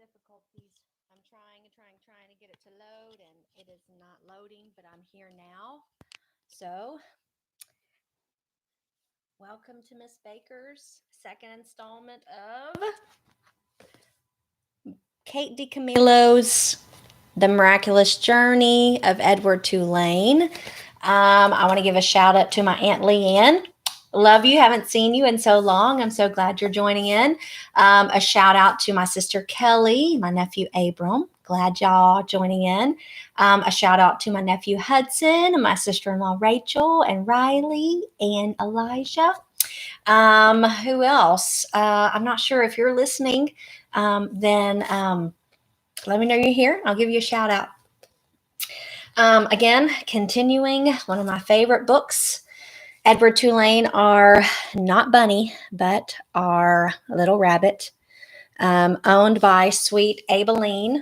difficulties. I'm trying to get it to load, and it is not loading, but I'm here now. So, welcome to Miss Baker's second installment of Kate DiCamilo's The Miraculous Journey of Edward Tulane. I want to give a shout out to my Aunt Leanne. Love you. Haven't seen you in so long. I'm so glad you're joining in. A shout out to my sister Kelly, my nephew Abram. Glad y'all joining in. A shout out to my nephew Hudson, and my sister-in-law Rachel, and Riley, and Elijah. Who else? I'm not sure if you're listening. Then let me know you're here. I'll give you a shout out. Again, continuing one of my favorite books. Edward Tulane, our not bunny, but our little rabbit, owned by sweet Abeline.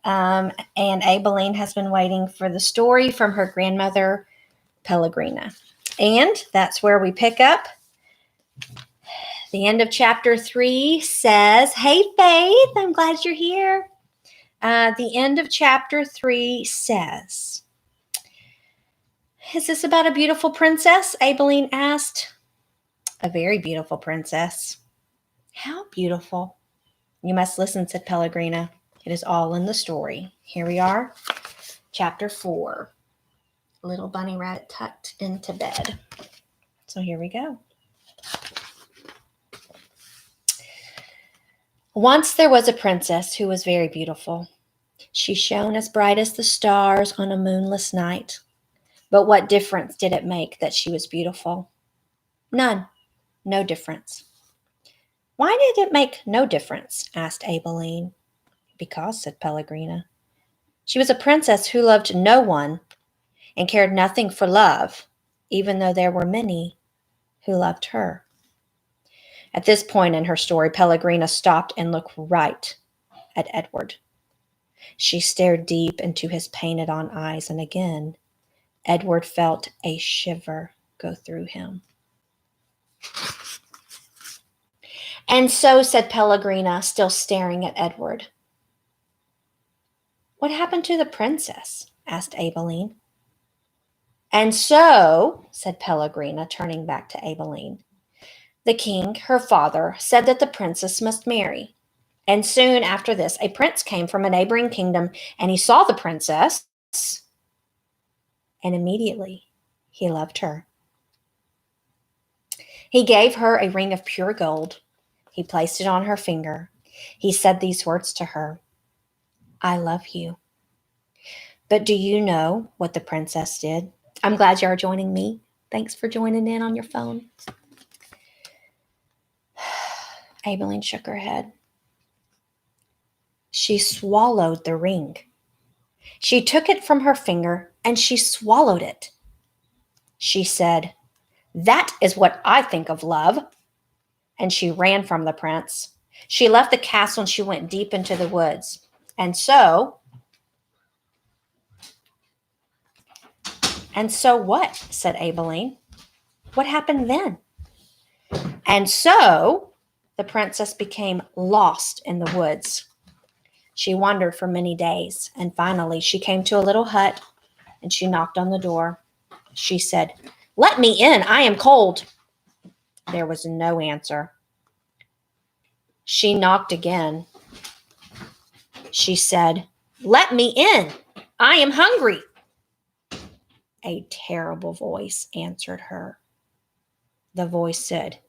And Abeline has been waiting for the story from her grandmother, Pellegrina. And that's where we pick up. The end of chapter 3 says, "Hey, Faith, I'm glad you're here." The end of chapter 3 says, "Is this about a beautiful princess?" Abeline asked. "A very beautiful princess." "How beautiful?" "You must listen," said Pellegrina. "It is all in the story." Here we are, chapter 4. Little bunny rabbit tucked into bed. So here we go. Once there was a princess who was very beautiful. She shone as bright as the stars on a moonless night. But what difference did it make that she was beautiful? None. No difference. "Why did it make no difference?" asked Abeline. "Because," said Pellegrina, "she was a princess who loved no one and cared nothing for love, even though there were many who loved her." At this point in her story, Pellegrina stopped and looked right at Edward. She stared deep into his painted-on eyes, and again, Edward felt a shiver go through him. "And so," said Pellegrina, still staring at Edward. "What happened to the princess?" asked Abeline. "And so," said Pellegrina, turning back to Abeline, "the king, her father, said that the princess must marry. And soon after this, a prince came from a neighboring kingdom, and he saw the princess, and immediately he loved her. He gave her a ring of pure gold. He placed it on her finger. He said these words to her, 'I love you.' But do you know what the princess did?" I'm glad you are joining me. Thanks for joining in on your phone. Abeline shook her head. "She swallowed the ring. She took it from her finger and she swallowed it. She said, 'That is what I think of love.' And she ran from the prince. She left the castle and she went deep into the woods. And so what?" said Abeline. "What happened then?" "And so the princess became lost in the woods. She wandered for many days, and finally she came to a little hut, and she knocked on the door. She said, 'Let me in, I am cold.' There was no answer. She knocked again. She said, 'Let me in, I am hungry.' A terrible voice answered her. The voice said,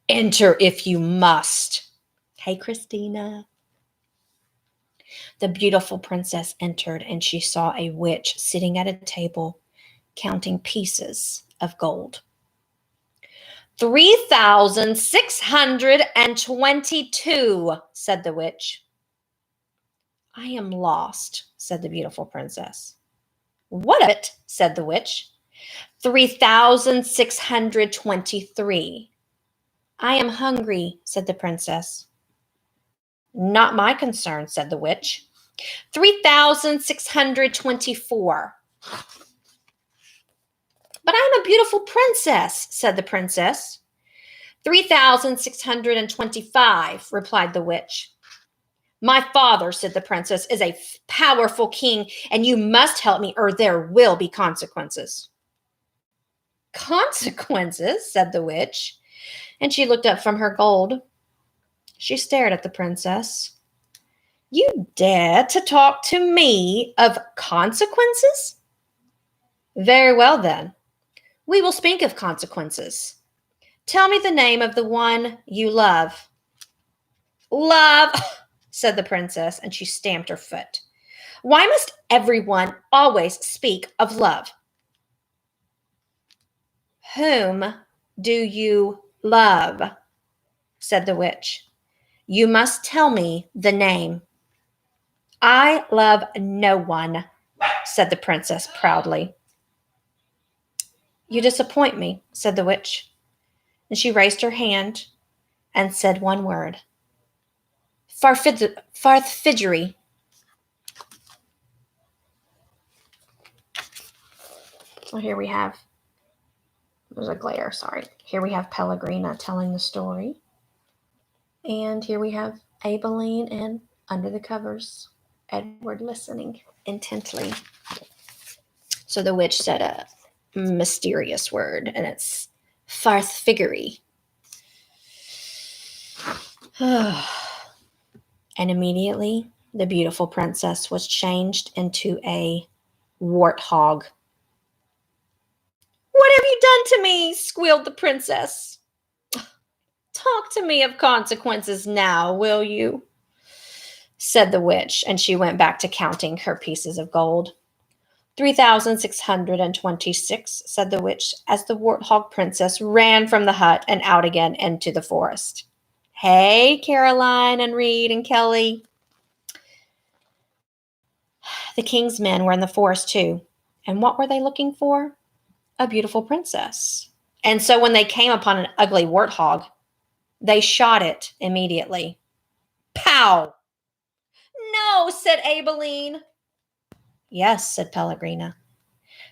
'Enter if you must.' Hey, Christina. The beautiful princess entered, and she saw a witch sitting at a table counting pieces of gold. 3,622, said the witch. "I am lost," said the beautiful princess. "What of it?" said the witch. 3,623. "I am hungry," said the princess. "Not my concern," said the witch. 3,624. "But I am a beautiful princess," said the princess. 3,625, replied the witch. My father, said the princess, is a powerful king, and you must help me or there will be consequences. Consequences, said the witch, and she looked up from her gold. She stared at the princess. You dare to talk to me of consequences? Very well, then. We will speak of consequences. Tell me the name of the one you love. Love, said the princess, and she stamped her foot. Why must everyone always speak of love? Whom do you love? Said the witch. You must tell me the name. I love no one, said the princess proudly. You disappoint me, said the witch. And she raised her hand and said one word. Farfiggery. So here we have, there's a glare, sorry. Here we have Pellegrina telling the story. And here we have Aibileen and under the covers, Edward listening intently. So the witch said a mysterious word, and it's farfiggery. And immediately the beautiful princess was changed into a warthog. What have you done to me? Squealed the princess. Talk to me of consequences now, will you? Said the witch, and she went back to counting her pieces of gold. 3,626, said the witch, as the warthog princess ran from the hut and out again into the forest. Hey, Caroline and Reed and Kelly. The king's men were in the forest too. And what were they looking for? A beautiful princess. And so when they came upon an ugly warthog, they shot it immediately. Pow! No, said Aibileen. Yes, said Pellegrina.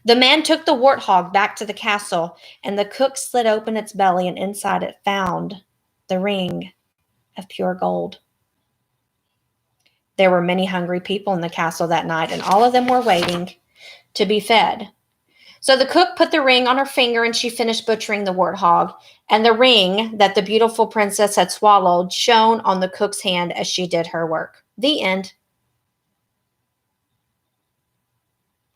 The man took the warthog back to the castle, and the cook slit open its belly, and inside it found the ring of pure gold. There were many hungry people in the castle that night, and all of them were waiting to be fed. So the cook put the ring on her finger, and she finished butchering the warthog, and the ring that the beautiful princess had swallowed shone on the cook's hand as she did her work. The end.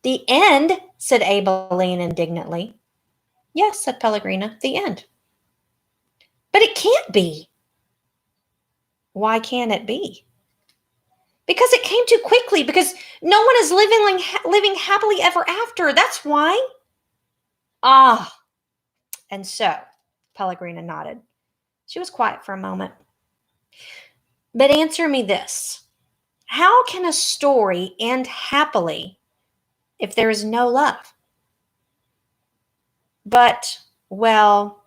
The end, said Aibileen indignantly. Yes, said Pellegrina, the end. But it can't be. Why can't it be? Because it came too quickly, because no one is living happily ever after. That's why. Ah, and so, Pellegrina nodded. She was quiet for a moment. But answer me this. How can a story end happily if there is no love? But, well,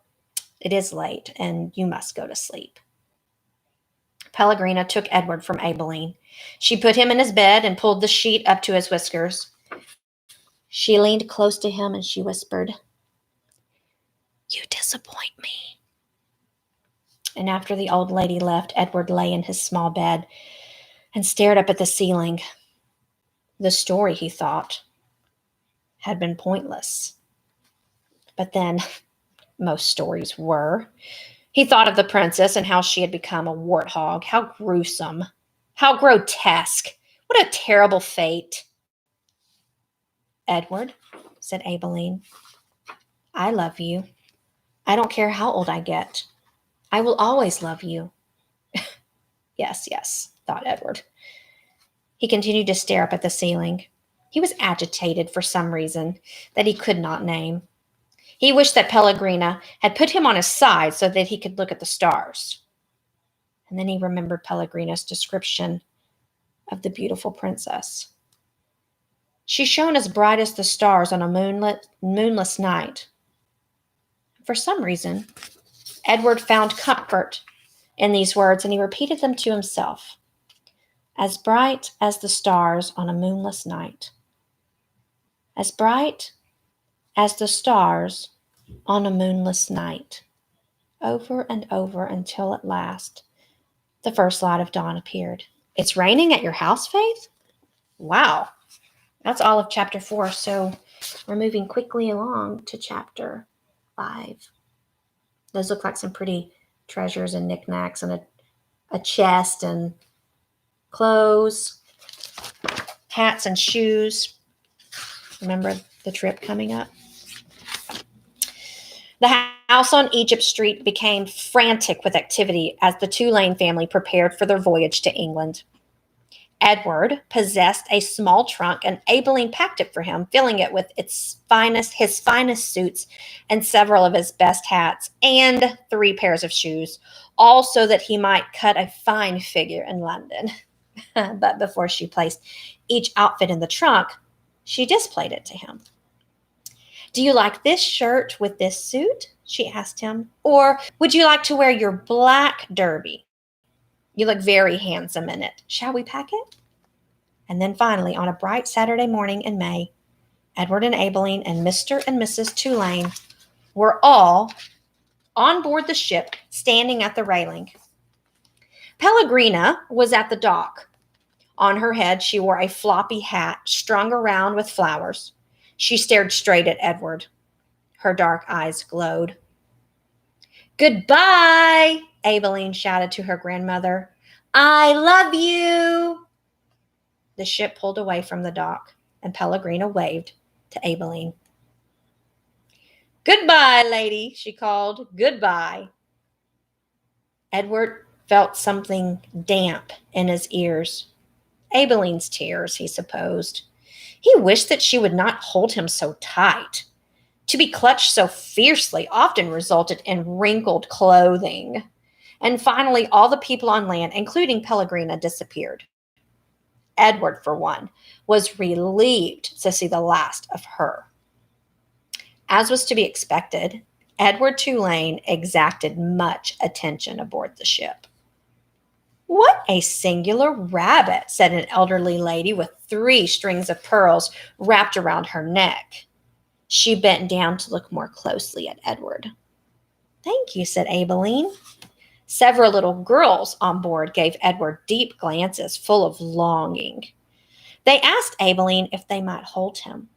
it is late, and you must go to sleep. Pellegrina took Edward from Aibileen. She put him in his bed and pulled the sheet up to his whiskers. She leaned close to him and she whispered, You disappoint me. And after the old lady left, Edward lay in his small bed and stared up at the ceiling. The story, he thought, had been pointless. But then, most stories were. He thought of the princess and how she had become a warthog. How gruesome. How grotesque. What a terrible fate. Edward, said Aibileen, I love you. I don't care how old I get. I will always love you. Yes, yes, thought Edward. He continued to stare up at the ceiling. He was agitated for some reason that he could not name. He wished that Pellegrina had put him on his side so that he could look at the stars. And then he remembered Pellegrina's description of the beautiful princess. She shone as bright as the stars on a moonless night. For some reason, Edward found comfort in these words, and he repeated them to himself. As bright as the stars on a moonless night. As bright as the stars on a moonless night. Over and over until at last the first light of dawn appeared. It's raining at your house, Faith? Wow. That's all of chapter 4. So we're moving quickly along to chapter 5. Those look like some pretty treasures and knickknacks and a chest and clothes, hats and shoes. Remember the trip coming up? The house on Egypt Street became frantic with activity as the Tulane family prepared for their voyage to England. Edward possessed a small trunk, and Abilene packed it for him, filling it with his finest suits and several of his best hats and 3 pairs of shoes, all so that he might cut a fine figure in London. But before she placed each outfit in the trunk, she displayed it to him. "Do you like this shirt with this suit?" she asked him. "Or would you like to wear your black derby? You look very handsome in it. Shall we pack it?" And then finally, on a bright Saturday morning in May, Edward and Abilene and Mr. and Mrs. Tulane were all on board the ship, standing at the railing. Pellegrina was at the dock. On her head, she wore a floppy hat strung around with flowers. She stared straight at Edward. Her dark eyes glowed. "Goodbye," Abilene shouted to her grandmother. "I love you." The ship pulled away from the dock, and Pellegrina waved to Abilene. "Goodbye, lady," she called. "Goodbye." Edward felt something damp in his ears. Abilene's tears, he supposed. He wished that she would not hold him so tight. To be clutched so fiercely often resulted in wrinkled clothing. And finally, all the people on land, including Pellegrina, disappeared. Edward, for one, was relieved to see the last of her. As was to be expected, Edward Tulane exacted much attention aboard the ship. "What a singular rabbit," said an elderly lady with 3 strings of pearls wrapped around her neck. She bent down to look more closely at Edward. "Thank you," said Abilene. Several little girls on board gave Edward deep glances full of longing. They asked Abilene if they might hold him.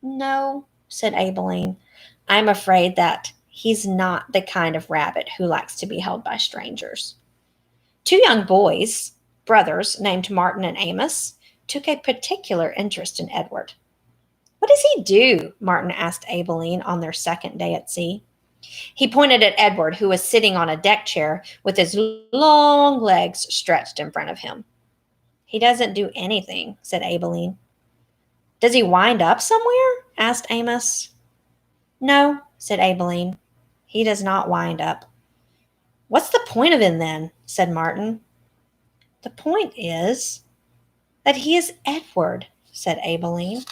"No," said Abilene. "I'm afraid that he's not the kind of rabbit who likes to be held by strangers." 2 young boys, brothers named Martin and Amos, took a particular interest in Edward. "What does he do?" Martin asked Abilene on their second day at sea. He pointed at Edward, who was sitting on a deck chair with his long legs stretched in front of him. "He doesn't do anything," said Abilene. "Does he wind up somewhere?" asked Amos. "No," said Abilene. "He does not wind up." "What's the point of him then?" said Martin. "The point is that he is Edward," said Abilene.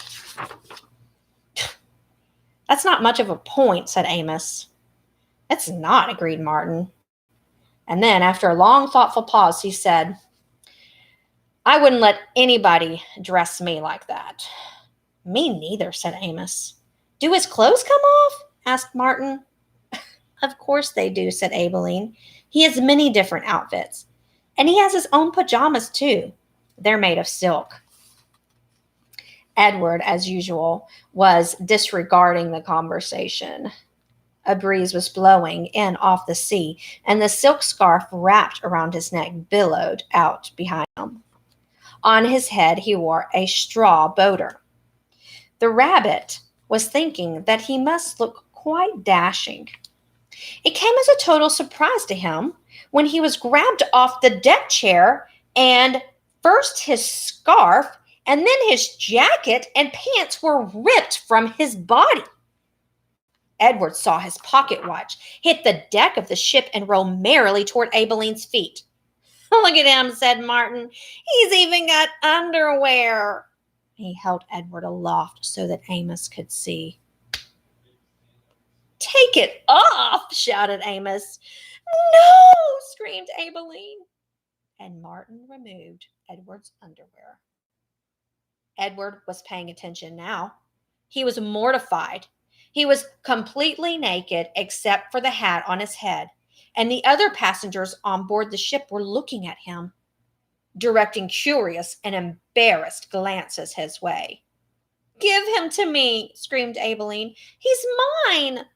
"That's not much of a point," said Amos. "It's not," agreed Martin. And then, after a long, thoughtful pause, he said, "I wouldn't let anybody dress me like that." "Me neither," said Amos. "Do his clothes come off?" asked Martin. "Of course they do," said Abilene. "He has many different outfits. And he has his own pajamas, too. They're made of silk." Edward, as usual, was disregarding the conversation. A breeze was blowing in off the sea, and the silk scarf wrapped around his neck billowed out behind him. On his head, he wore a straw boater. The rabbit was thinking that he must look quite dashing. It came as a total surprise to him when he was grabbed off the deck chair, and first his scarf and then his jacket and pants were ripped from his body. Edward saw his pocket watch hit the deck of the ship and roll merrily toward Abilene's feet. "Look at him," said Martin. "He's even got underwear." He held Edward aloft so that Amos could see. "Take it off," shouted Amos. "No," screamed Abilene. And Martin removed Edward's underwear. Edward was paying attention now. He was mortified. He was completely naked except for the hat on his head, and the other passengers on board the ship were looking at him. directing curious and embarrassed glances his way. "Give him to me," screamed Aibileen. "He's mine."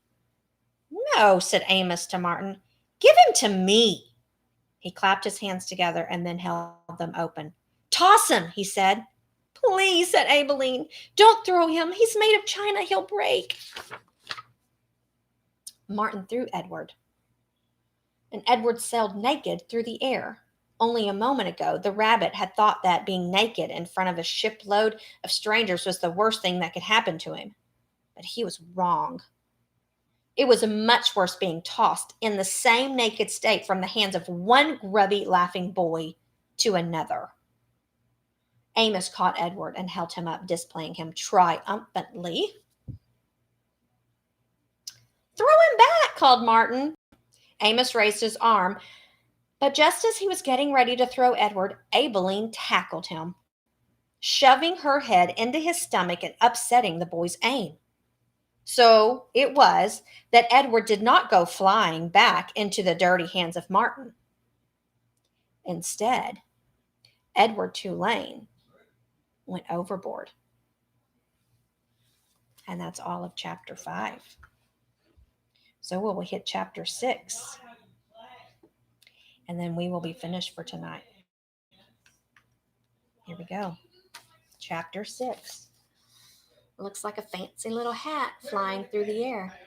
"No," said Amos to Martin. "Give him to me." He clapped his hands together and then held them open. "Toss him," he said. "Please," said Aibileen. "Don't throw him. He's made of china. He'll break." Martin threw Edward, and Edward sailed naked through the air. Only a moment ago, the rabbit had thought that being naked in front of a shipload of strangers was the worst thing that could happen to him. But he was wrong. It was much worse being tossed in the same naked state from the hands of one grubby, laughing boy to another. Amos caught Edward and held him up, displaying him triumphantly. "Throw him back," called Martin. Amos raised his arm, but just as he was getting ready to throw Edward, Aibileen tackled him, shoving her head into his stomach and upsetting the boy's aim. So it was that Edward did not go flying back into the dirty hands of Martin. Instead, Edward Tulane went overboard. And that's all of chapter 5. So we'll hit chapter 6. And then we will be finished for tonight. Here we go. Chapter 6. Looks like a fancy little hat flying through the air.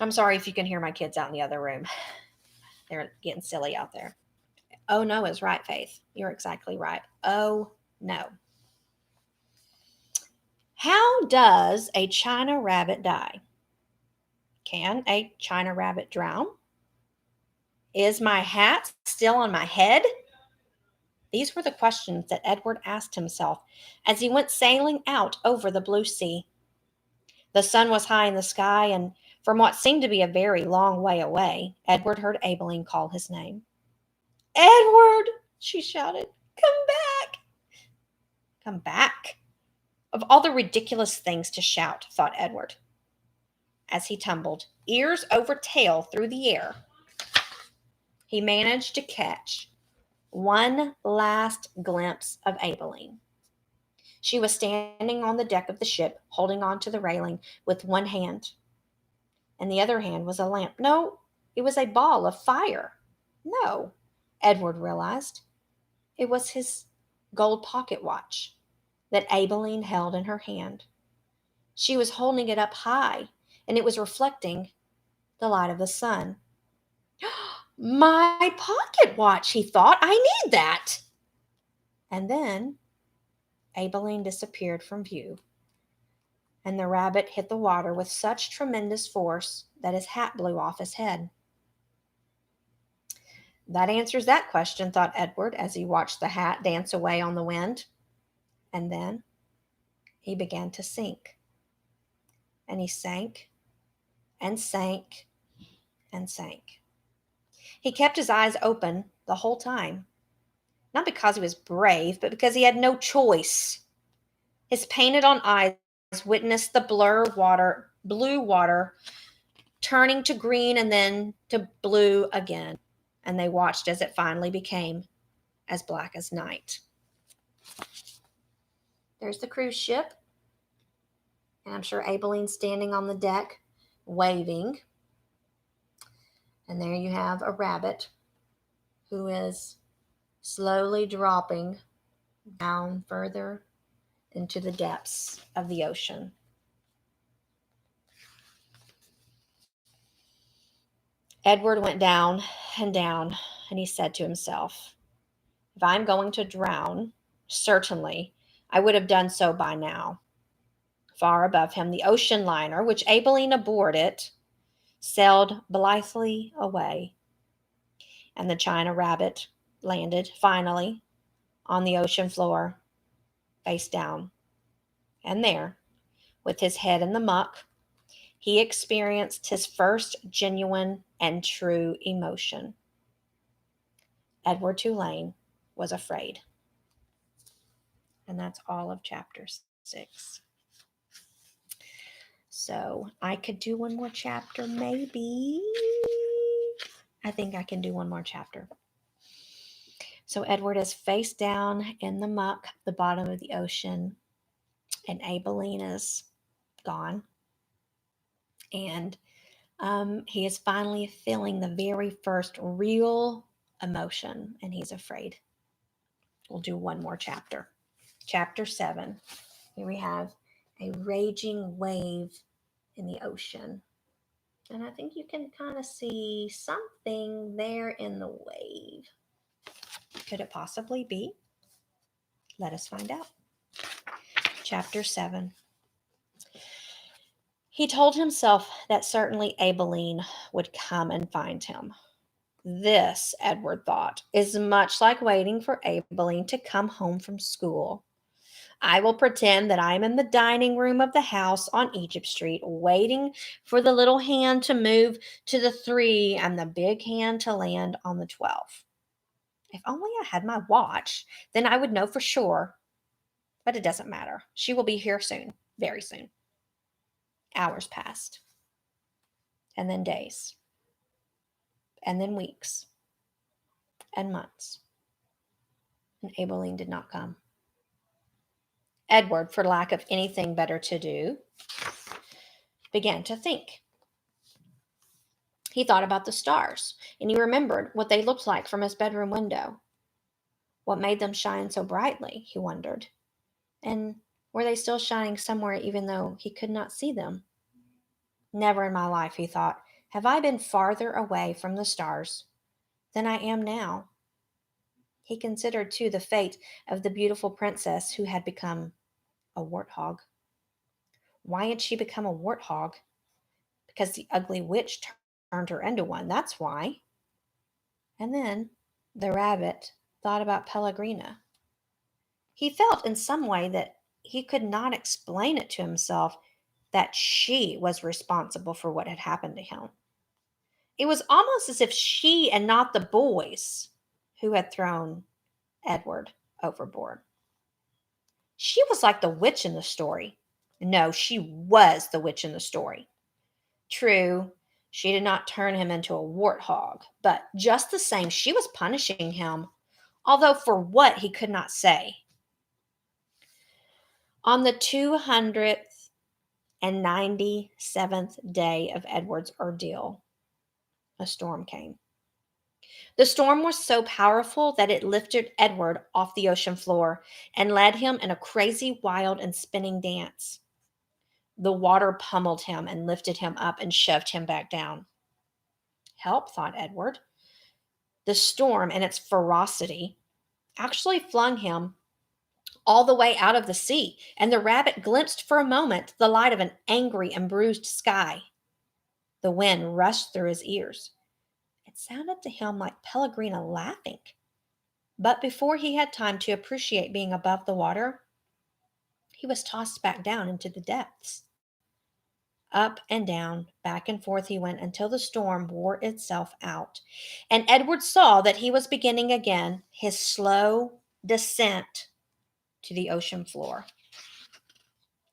I'm sorry if you can hear my kids out in the other room. They're getting silly out there. Oh no is right, Faith. You're exactly right. Oh no. How does a China rabbit die? Can a China rabbit drown? Is my hat still on my head? These were the questions that Edward asked himself as he went sailing out over the blue sea. The sun was high in the sky, and from what seemed to be a very long way away, Edward heard Aibileen call his name. "Edward!" she shouted. "Come back!" Come back? Of all the ridiculous things to shout, thought Edward, as he tumbled, ears over tail, through the air. He managed to catch one last glimpse of Aibileen. She was standing on the deck of the ship, holding on to the railing with one hand. And the other hand was a lamp. No, it was a ball of fire. No, Edward realized. It was his gold pocket watch that Aibileen held in her hand. She was holding it up high, and it was reflecting the light of the sun. "My pocket watch," he thought. "I need that." And then Aibileen disappeared from view, and the rabbit hit the water with such tremendous force that his hat blew off his head. That answers that question, thought Edward as he watched the hat dance away on the wind. And then he began to sink. And he sank and sank and sank. He kept his eyes open the whole time, not because he was brave, but because he had no choice. His painted-on eyes witnessed the blue water, turning to green and then to blue again, and they watched as it finally became as black as night. There's the cruise ship, and I'm sure Aibileen's standing on the deck, waving. And there you have a rabbit who is slowly dropping down further into the depths of the ocean. Edward went down, and he said to himself, "If I'm going to drown, certainly I would have done so by now." Far above him, the ocean liner, which Aibileen aboard it, sailed blithely away, and the China rabbit landed finally on the ocean floor, face down. And there, with his head in the muck, he experienced his first genuine and true emotion. Edward Tulane was afraid. And that's all of chapter 6. So I could do one more chapter, maybe. I think I can do one more chapter. So Edward is face down in the muck, the bottom of the ocean, and Abilene is gone. And he is finally feeling the very first real emotion, and he's afraid. We'll do one more chapter. Chapter 7. Here we have a raging wave in the ocean. And I think you can kind of see something there in the wave. Could it possibly be? Let us find out. Chapter 7. He told himself that certainly Abilene would come and find him. This, Edward thought, is much like waiting for Abilene to come home from school. I will pretend that I am in the dining room of the house on Egypt Street, waiting for the little hand to move to the 3 and the big hand to land on the 12. If only I had my watch, then I would know for sure. But it doesn't matter. She will be here soon, very soon. Hours passed, and then days, and then weeks, and months. And Abilene did not come. Edward, for lack of anything better to do, began to think. He thought about the stars, and he remembered what they looked like from his bedroom window. What made them shine so brightly, he wondered. And were they still shining somewhere even though he could not see them? Never in my life, he thought, have I been farther away from the stars than I am now. He considered, too, the fate of the beautiful princess who had become a warthog. Why had she become a warthog? Because the ugly witch turned her into one, that's why. And then the rabbit thought about Pellegrina. He felt in some way that he could not explain it to himself that she was responsible for what had happened to him. It was almost as if she and not the boys who had thrown Edward overboard. She was like the witch in the story. No, she was the witch in the story. True, she did not turn him into a warthog, but just the same, she was punishing him, although for what he could not say. On the 297th day of Edward's ordeal, a storm came. The storm was so powerful that it lifted Edward off the ocean floor and led him in a crazy, wild, and spinning dance. The water pummeled him and lifted him up and shoved him back down. Help, thought Edward. The storm and its ferocity actually flung him all the way out of the sea, and the rabbit glimpsed for a moment the light of an angry and bruised sky. The wind rushed through his ears. It sounded to him like Pellegrina laughing. But before he had time to appreciate being above the water, he was tossed back down into the depths. Up and down, back and forth he went until the storm wore itself out, and Edward saw that he was beginning again his slow descent to the ocean floor.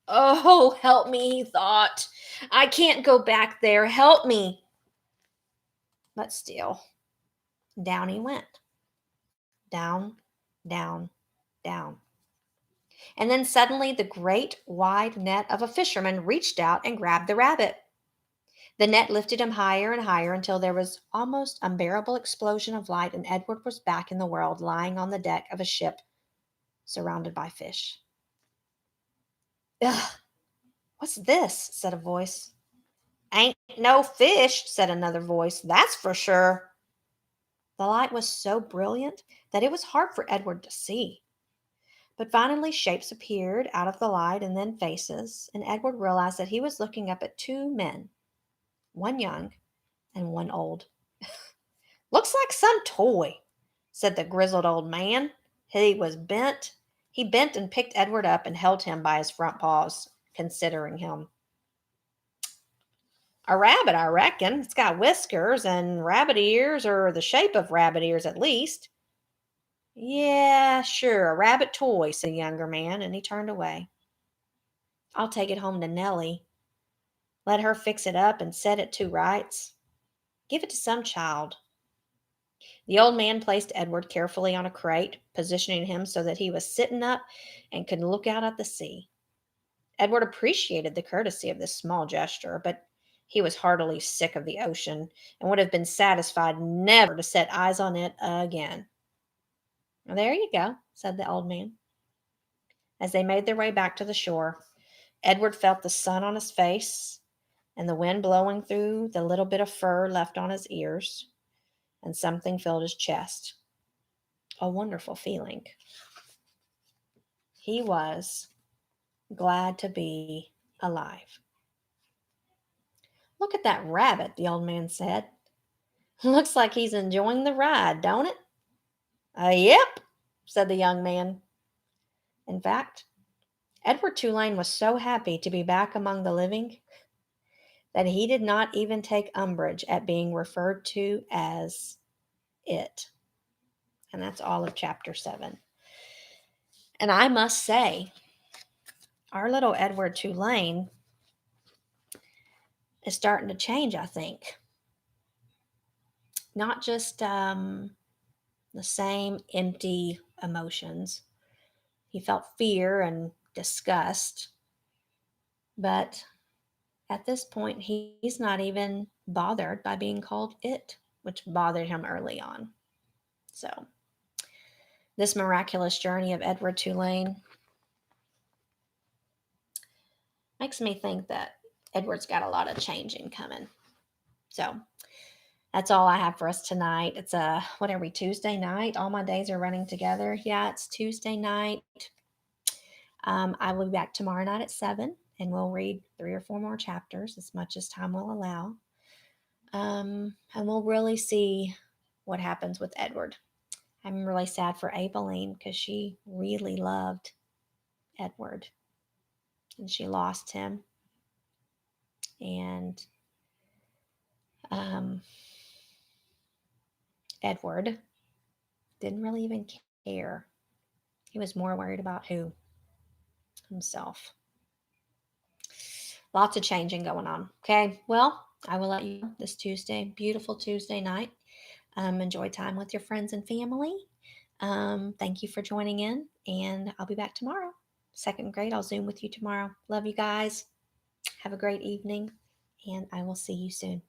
Oh, help me, he thought. I can't go back there. Help me. But still, down he went. Down, down, down. And then suddenly the great wide net of a fisherman reached out and grabbed the rabbit. The net lifted him higher and higher until there was almost unbearable explosion of light, and Edward was back in the world, lying on the deck of a ship, surrounded by fish. Ugh, what's this? Said a voice. Ain't no fish, said another voice. That's for sure. The light was so brilliant that it was hard for Edward to see. But finally shapes appeared out of the light and then faces, and Edward realized that he was looking up at two men, one young and one old. Looks like some toy, said the grizzled old man. He bent and picked Edward up and held him by his front paws, considering him. A rabbit, I reckon. It's got whiskers and rabbit ears, or the shape of rabbit ears at least. Yeah, sure, a rabbit toy, said the younger man, and he turned away. I'll take it home to Nellie. Let her fix it up and set it to rights. Give it to some child. The old man placed Edward carefully on a crate, positioning him so that he was sitting up and could look out at the sea. Edward appreciated the courtesy of this small gesture, but he was heartily sick of the ocean and would have been satisfied never to set eyes on it again. "Well, there you go," said the old man. As they made their way back to the shore, Edward felt the sun on his face and the wind blowing through the little bit of fur left on his ears, and something filled his chest. A wonderful feeling. He was glad to be alive. "Look at that rabbit," the old man said. "Looks like he's enjoying the ride, don't it?" Yep," said the young man. In fact, Edward Tulane was so happy to be back among the living that he did not even take umbrage at being referred to as it. And that's all of chapter 7. And I must say, our little Edward Tulane is starting to change, I think. Not just the same empty emotions. He felt fear and disgust, but at this point, he's not even bothered by being called it, which bothered him early on. So, this miraculous journey of Edward Tulane makes me think that Edward's got a lot of changing coming. So, that's all I have for us tonight. It's what are we, Tuesday night? All my days are running together. Yeah, it's Tuesday night. I will be back tomorrow night at 7, and we'll read 3 or 4 more chapters, as much as time will allow. And we'll really see what happens with Edward. I'm really sad for Abeline because she really loved Edward and she lost him. And Edward didn't really even care. He was more worried about who? Himself. Lots of changing going on. Okay, well, I will let you this Tuesday, beautiful Tuesday night. Enjoy time with your friends and family. Thank you for joining in, and I'll be back tomorrow. Second grade, I'll Zoom with you tomorrow. Love you guys. Have a great evening, and I will see you soon.